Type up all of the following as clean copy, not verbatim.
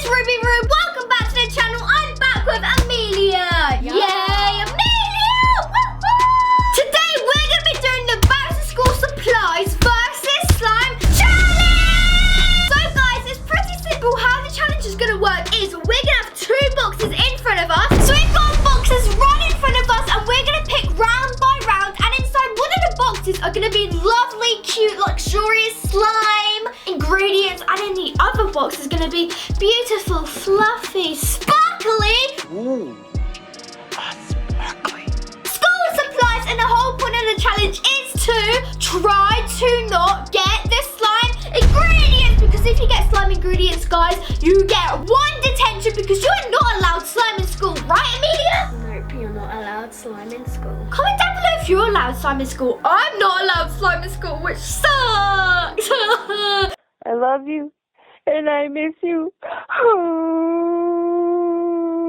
it's Ruby Rube. Welcome back to the channel. I'm back with Amelia. Yeah. Yay, Amelia! Woo-hoo! Today we're going to be doing the back to school supplies versus slime challenge. So guys, it's pretty simple. How the challenge is going to work is we're going to have two boxes in front of us. So we've got boxes right in front of us and we're going to pick round by round. And inside one of the boxes are going to be lovely, cute, luxurious slime ingredients. And in the other box is going to be beautiful, fluffy, sparkly. Ooh, sparkly. School supplies, and the whole point of the challenge is to try to not get the slime ingredients, because if you get slime ingredients, guys, you get 1 detention because you are not allowed slime in school, right, Amelia? Nope, you're not allowed slime in school. Comment down below if you're allowed slime in school. I'm not allowed slime in school, which sucks. I love you, and I miss you.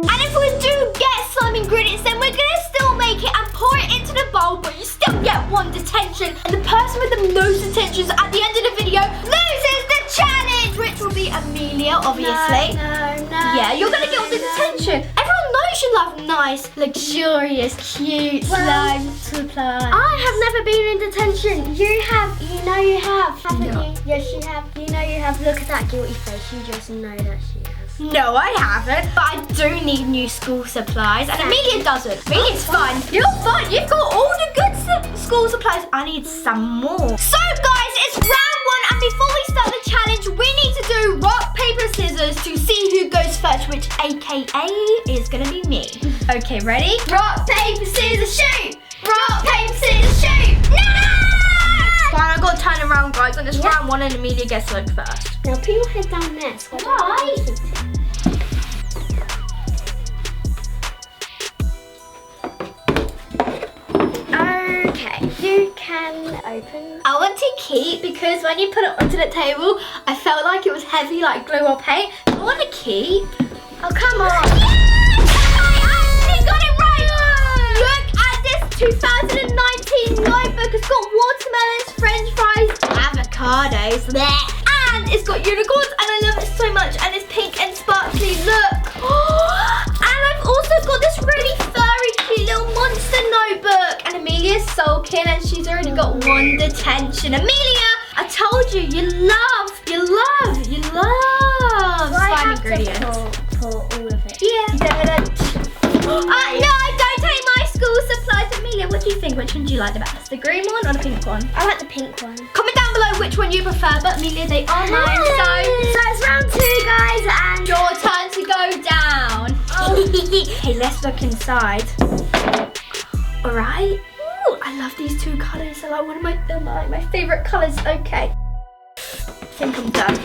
And if we do get slime ingredients, then we're gonna still make it and pour it into the bowl, but you still get 1 detention. And the person with the most detentions at the end of the video loses the challenge, which will be Amelia, obviously. No. Yeah, you're gonna get all the detention. Everyone knows you love nice, luxurious, cute slime supplies. I have never been in detention. You have. You know you have, haven't No. you? Yes, you have. You know you have. Look at that guilty face. You just know that she has. No, I haven't. But I do need new school supplies, and Amelia doesn't. Amelia's fine. You're fine. You've got all the good school supplies. I need some more. So, guys, it's round 1, and before we start the challenge, we need to do rock, paper, scissors to see who goes first, which AKA is gonna be me. Okay, ready? Rock, paper, scissors, shoot! Rock, paper, scissors, shoot! No! Fine, I gotta turn around, guys, and it's round 1, and Amelia gets to look first. Now put your head down there. So Why? Okay, you can open. I want to keep because when you put it onto the table, I felt like it was heavy, like glue or paint. I want to keep. Oh, come on. Yes! I actually got it right. Look at this 2019 notebook. It's got watermelons, french fries, avocados, bleh. And it's got unicorns, and I love it so much. And it's pink and sparkly, look. And I've also got this really furry, cute little monster notebook. And Amelia's sulking, and she's already got 1 detention. Amelia, I told you, you love slime ingredients. Pour all of it. Yeah. No, I don't take my school supplies. Amelia, what do you think? Which one do you like the best? The green one or the pink one? I like the pink one. Comment down below which one you prefer, but Amelia, they are mine. So it's round 2, guys, and your turn to go down. Okay, let's look inside. All right. Ooh, I love these 2 colours. They're like they're like my favourite colours. Okay. I think I'm done.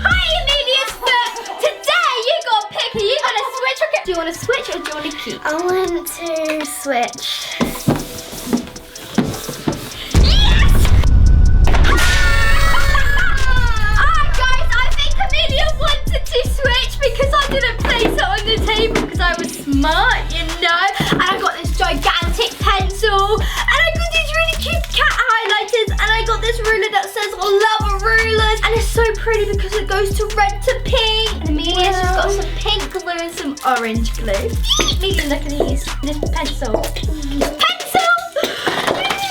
Hi, Amelia's foot. Today you got to pick. Are you gonna switch or do you want to switch or do you want to keep? I want to switch. Yes! Alright guys, I think Amelia wanted to switch because I didn't place it on the table because I was smart, you know. And I got this gigantic pencil, and I got these really cute cat highlighters, and I got this ruler that says I love rulers, and it's so pretty because it goes to red to pink. And Amelia's just got some pink glue and some orange glue. Amelia, look at these. This pencil. Pencil!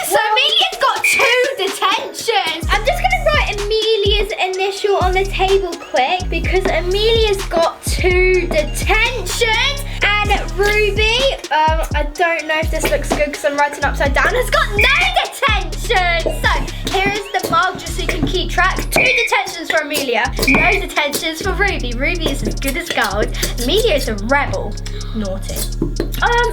So Amelia's got 2 detentions. I'm just gonna write Amelia's initial on the table quick because Amelia's got 2 detentions. And Ruby, I don't know if this looks good because I'm writing upside down, has got no detention. So here is the mug just so you can keep track. 2 detentions for Amelia, no detentions for Ruby. Ruby is as good as gold. Amelia is a rebel. Naughty.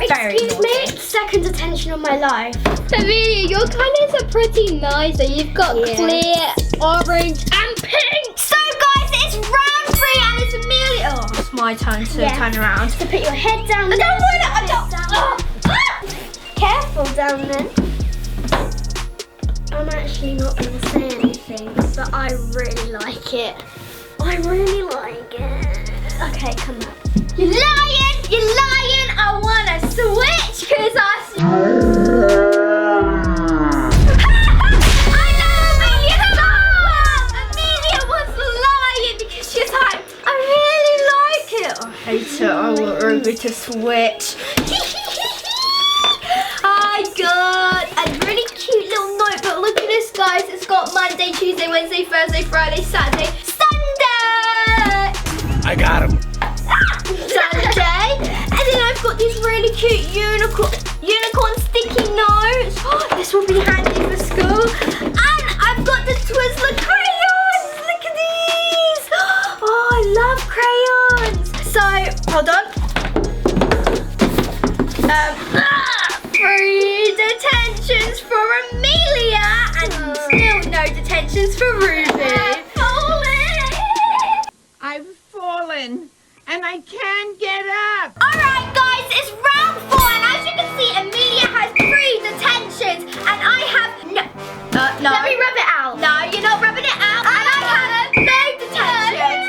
Very Excuse me, naughty. 2nd detention of my life. Amelia, your colours are pretty nice. So you've got clear, orange, and pink. So guys, it's round 3 and it's Amelia. Oh, it's my turn to turn around. So put your head down. I don't want it. I don't. Careful down there. I'm actually not going to say anything, but I really like it. I really like it. Okay, come on. You're lying. You're lying. I want to switch because I know Amelia so well. Amelia to switch. I got a really cute little notebook. Look at this, guys. It's got Monday, Tuesday, Wednesday, Thursday, Friday, Saturday, Sunday. I got him. Sunday. And then I've got these really cute unicorn sticky notes. Oh, this will be handy for school. And I've got the Twizzler crayons. Look at these. Oh, I love crayons. So, hold on. 3 detentions for Amelia and still no detentions for Rube. I've fallen and I can't get up. Alright guys, it's round 4 and as you can see Amelia has 3 detentions and I have no. Let me rub it out. No, you're not rubbing it out. And I have no detentions.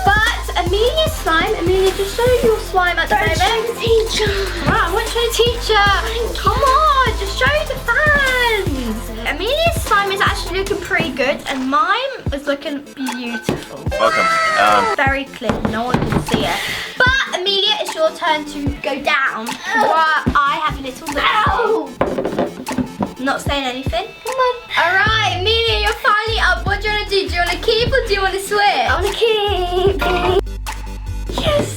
But Amelia's slime, Amelia, just show your slime at the moment. Show the teacher. Wow, I won't show the teacher. Come on, just show the fans. Amelia's slime is actually looking pretty good and mine is looking beautiful. Welcome. Very clear, no one can see it. But Amelia, it's your turn to go down. While I have a little look. Not saying anything. Come on. Alright, Amelia, you're finally up. What do you want to do? Do you want to keep or do you want to switch? I want to keep. Yes!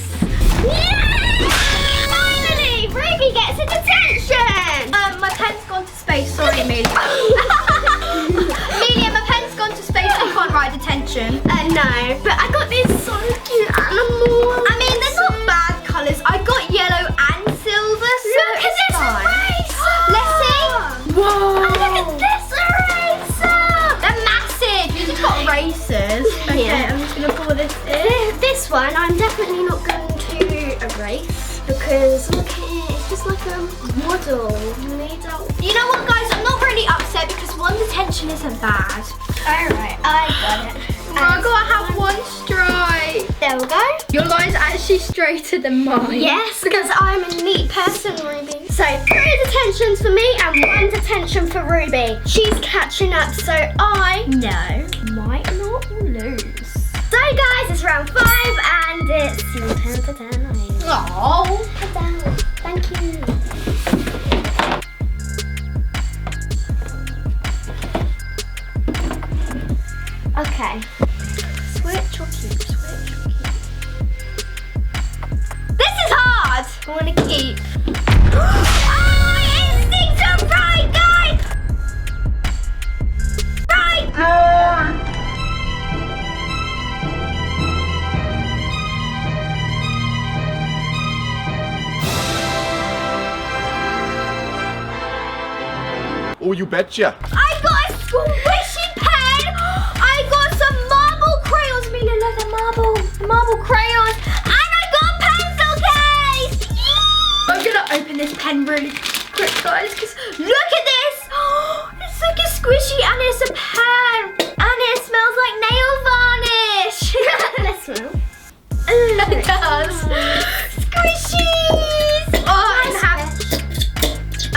Finally, Ruby gets a detention. My pen's gone to space. Sorry, Amelia. Amelia, my pen's gone to space. I can't write detention. No, but I got these so cute animals. I mean, they're not bad colours. I got yellow and silver, so Look at it's this fine. eraser. Let's see. Whoa! And look at this eraser. They're massive. You just got erasers. Okay, Yeah. I'm just gonna pull this in. This one I'm definitely not going to erase because look at it, it's just like a model made out. You know what, guys? I'm not really upset because 1 detention isn't bad. Alright, I got it. I gotta have 1 stripe. There we go. Your line's actually straighter than mine. Yes, because I'm a neat person, Ruby. So 3 detentions for me and 1 detention for Ruby. She's catching up, so I No. might not lose. So guys, it's round 5 and it's your turn to turn. Oh. Head down. Thank you. Okay. Switch or keep? Switch or keep? This is hard. I want to keep. Oh, my instincts are right, guys. Right. Oh, you betcha. I got a squishy pen. I got some marble crayons. Amelia, look, the marble crayons. And I got a pencil case. I'm gonna open this pen really quick, guys, because look at this. It's like a squishy and it's a pen. And it smells like nail varnish. Let's smell. It does. Squishies. Oh, and have.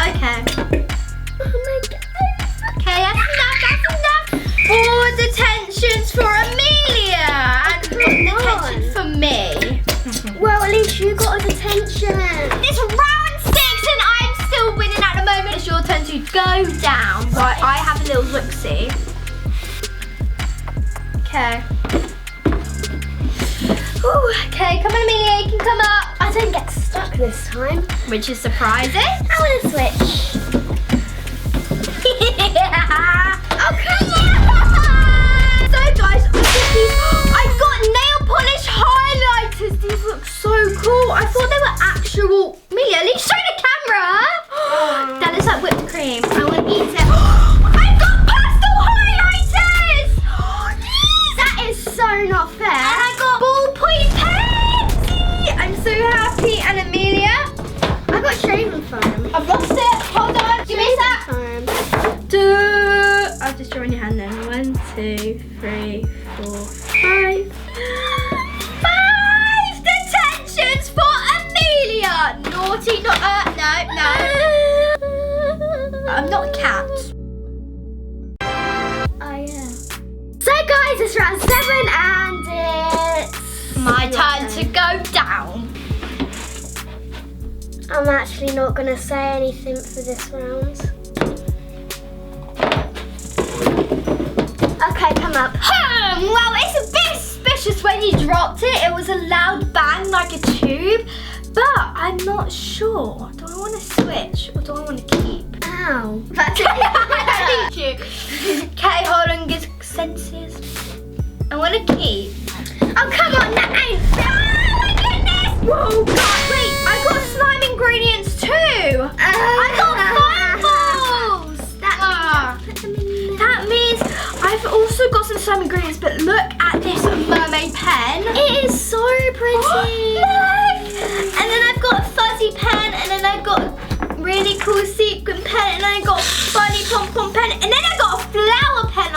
Okay. Oh my god. Okay, that's enough. 4 detentions for Amelia and 1 detention for me. Well, at least you got a detention. It's round 6 and I'm still winning at the moment. It's your turn to go down. Right, I have a little look-see. Okay. Ooh, okay, come on Amelia, you can come up. I don't get stuck this time. Which is surprising. I want to switch. Oh, come on! So guys, I got nail polish highlighters. These look so cool. I thought they were actual. Amelia, at least show the camera. That looks like whipped cream. I want to eat it. I've got pastel highlighters. That is so not fair. And I got ballpoint pens. I'm so happy. And Amelia, I got shaving foam. I've lost it. Hold on. Give me that. Foam. I'll just draw in your hand then. 1, 2, 3, 4, 5. 5 detentions for Amelia. Naughty, no. I'm not a cat. Oh yeah. So guys, it's round 7 and it's My turn to go down. I'm actually not going to say anything for this round. Okay, come up. Well, it's a bit suspicious when you dropped it. It was a loud bang like a tube. But I'm not sure. Do I want to switch or do I want to keep? Ow. That's it. Thank you. Okay, hold on, get senses. I want to keep. Oh, come on, that ain't... Oh my goodness! Whoa, God, wait, I got slime ingredients too. I got fireballs. That means I've also got some slime ingredients, but look at this mermaid pen. It is so pretty. Look! And then I've got a fuzzy pen, and then I've got a really cool sequin pen, and then I got a funny pom-pom pen, and then I got a flower pen.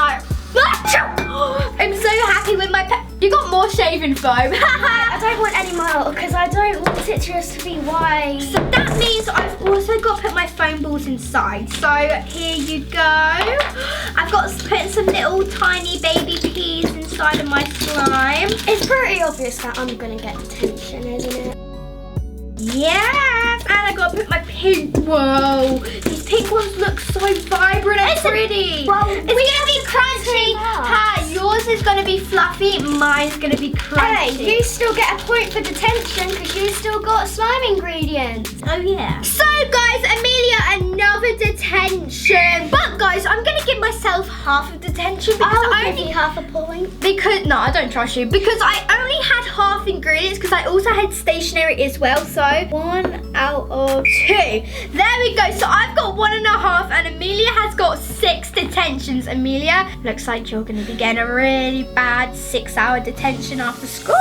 I'm so happy with my pen. You got more shaving foam. I don't want any more because I don't want it just to be white. So that means I've also got to put my foam balls inside. So here you go. I've got to put some little tiny baby peas inside of my slime. It's pretty obvious that I'm going to get detention, isn't it? Yes, and I got to put my pink. Whoa, these pink ones look so vibrant and pretty. Well, it's going to be crunchy. Ha, yours is going to be fluffy. Mine's going to be crunchy. Hey, you still get a point for detention because you still got slime ingredients. Oh yeah. So guys, Amelia, another detention. But guys, I'm going to give myself half of detention because I'll give you half a point. Because no, I don't trust you. Because I only had half ingredients because I also had stationery as well. So 1 out of 2. There we go. So I've got 1.5 and Amelia has got 6 detentions. Amelia, looks like you're going to be getting a really bad 6-hour detention after school.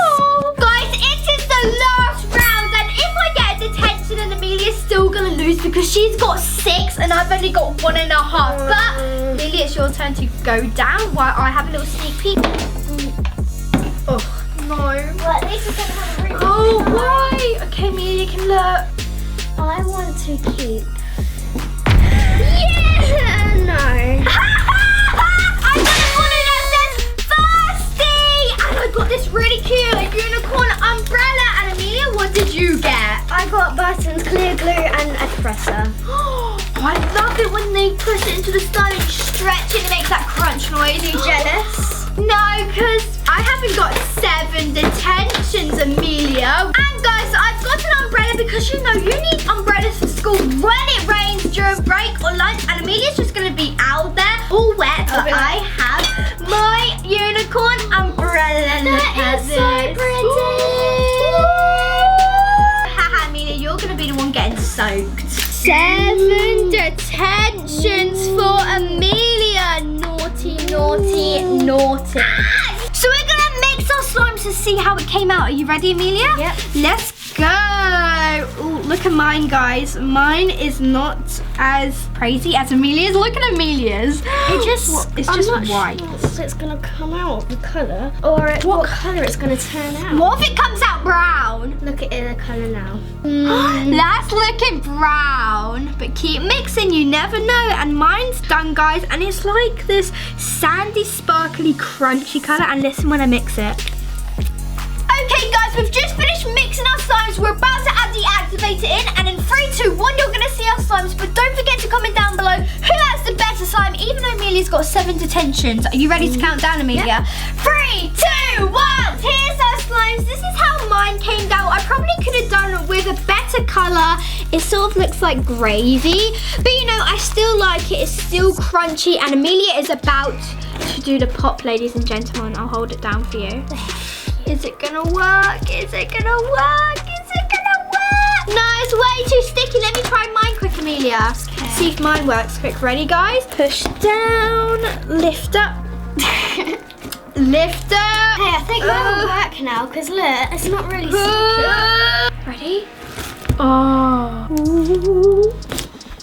Guys, it is the last round, and if I get a detention and Amelia's still going to lose because she's got 6 and I've only got 1.5. But Amelia, it's your turn to go down while I have a little sneak peek. Oh, no. Well, at least we're going to have a really Oh, why? Okay, Amelia, you can look. I want to keep... Yeah! No. I got one that says thirsty! And I got this really cute unicorn umbrella. And Amelia, what did you get? I got buttons, clear glue, and a presser. I love it when they push it into the slime and stretch it and it makes that crunch noise. Are you jealous? No, because I haven't got 7 detentions, Amelia. And guys, I've got an umbrella because you know you need umbrellas for school when it rains during break or lunch. And Amelia's just going to be out there all wet. But I have my unicorn umbrella. That is so pretty. Haha, Amelia, you're going to be the one getting soaked. 7 detentions for Amelia. Naughty, naughty, naughty. So we're going to mix our slimes to see how it came out. Are you ready, Amelia? Yep. Let's go. Ooh, look at mine, guys. Mine is not as crazy as Amelia's. Look at Amelia's. It's just white. Sure if it's going to come out the colour or what colour it's going to turn out. What if it comes out brown? Look at the colour now. That's looking brown, but keep mixing, you never know. And mine's done, guys, and it's like this sandy, sparkly, crunchy colour. And listen when I mix it. Okay, guys, we've just finished mixing our slimes. We're about to add the activator in, and in 3, 2, 1, you're gonna see our slimes. But don't forget to comment down below who has the better slime, even though Amelia's got 7 detentions. Are you ready to count down, Amelia? Yeah. 3, 2, 1. Here's our slimes. This is how mine came down. I probably could have done it with a better colour. It sort of looks like gravy, but you know, I still like it. It's still crunchy, and Amelia is about to do the pop, ladies and gentlemen. I'll hold it down for you. Is it gonna work? Is it gonna work? Is it gonna work? No, it's way too sticky. Let me try mine quick, Amelia. Okay. See if mine works quick. Ready, guys? Push down, lift up. Lift up. Hey, I think that'll work now because look, it's not really sticky. Ready? Oh. Ooh.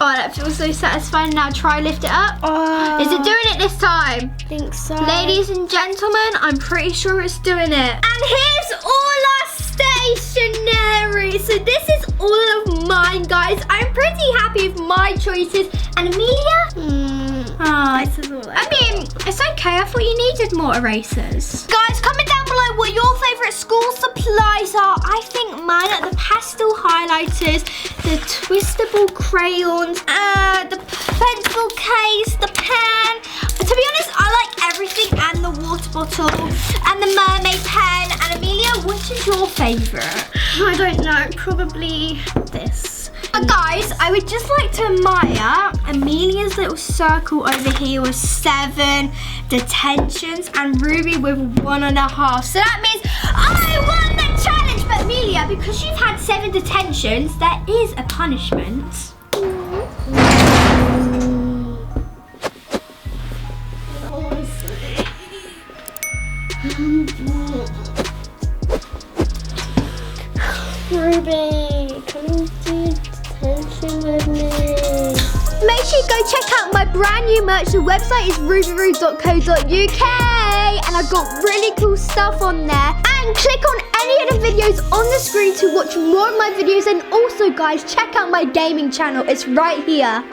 Oh, that feels so satisfying. Now try lift it up. Oh. Is it doing it this time? I think so. Ladies and gentlemen, I'm pretty sure it's doing it. And here's all our stationery. So this is all of mine, guys. I'm pretty happy with my choices. And Amelia? This is all I mean, it's okay. I thought you needed more erasers. Guys, comment down below what your favourite school supplies are. I think mine are the pastel highlighters, the twistable crayons, the pencil case, the pen. To be honest, I like everything, and the water bottle, and the mermaid pen. And Amelia, what is your favourite? I don't know, probably this. Guys, I would just like to admire Amelia's little circle over here with 7 detentions and Ruby with 1.5. So that means I won the challenge. But Amelia, because you've had 7 detentions, there is a punishment. Ruby, come and do detention with me. Make sure you go check out my brand new merch. The website is rubyrube.co.uk, and I've got really cool stuff on there. And click on any of the videos on the screen to watch more of my videos. And also, guys, check out my gaming channel. It's right here.